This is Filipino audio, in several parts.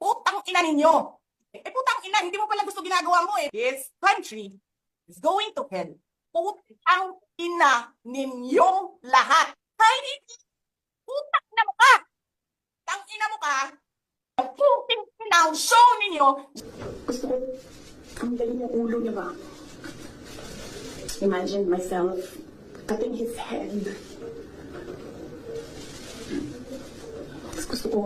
Putang ina ninyo! Putang ina, hindi mo pala gusto ginagawa mo eh. This country is going to hell. Putang ina ninyong lahat. Kahit hindi, putang ina mo ka! Tang ina mo ka! Ang puting ina ang show ninyo! Gusto ko, ang galing yung ulo niya ba? Imagine myself cutting his head. Tapos gusto ko,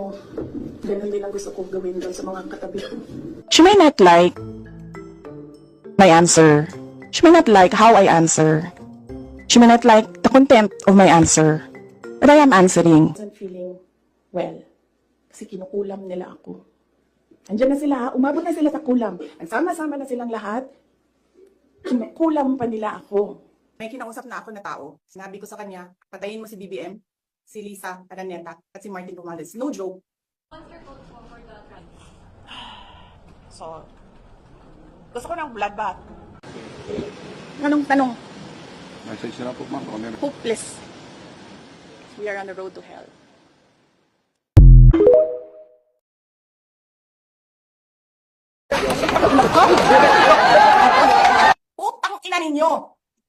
ganun din ang gusto ko gawin doon sa mga katabi ko. She may not like my answer. She may not like how I answer. She may not like the content of my answer. But I am answering. I wasn't feeling well. Kasi kinukulam nila ako. Andiyan na sila, umabot na sila sa kulam. Nagsama-sama na silang lahat. Kinukulam pa nila ako. May kinausap na ako na tao. Sinabi ko sa kanya, patayin mo si BBM, si Lisa Araneta, at si Martin Romualdez. No joke. What's your code for the crime? So, gusto ko ng bloodbath. Anong tanong? Message na po, ma'am. Hopeless. We are on the road to hell. Putang ina ninyo!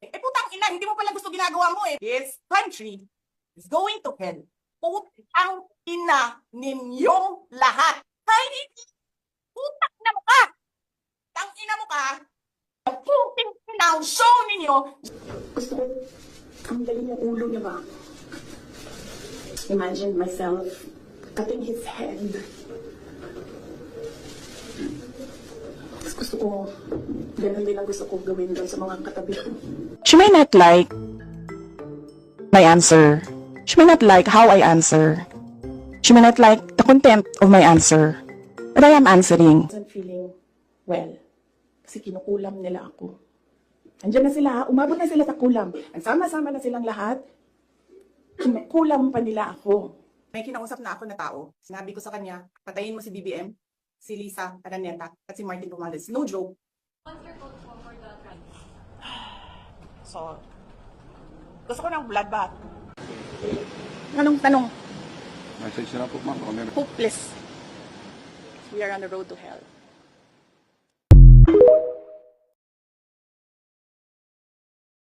Putang ina, hindi mo pala gusto ginagawa mo eh. This country is going to hell. Putang ina ninyong lahat. Kahit hindi, putang ina mo ka! Tang ina mo ka! Ang puting ina ang show ninyo! Gusto ko, ang galing yung ulo niya ba? Imagine myself cutting his head. Tapos gusto ko, ganun din ang gusto ko gawin doon sa mga katabi ko. She may not like my answer. She may not like how I answer. She may not like the content of my answer. But I am answering. I wasn't feeling well. Kasi kinukulam nila ako. Andiyan na sila, umabot na sila sa kulam. Nagsama-sama na silang lahat. Kinukulam pa nila ako. May kinausap na ako na tao. Sinabi ko sa kanya, patayin mo si BBM, si Lisa Araneta, at si Martin Romualdez. No joke. What's your code for the crime? So, gusto ko ng bloodbath. Anong tanong? Message na po, ma'am. Hopeless. We are on the road to hell.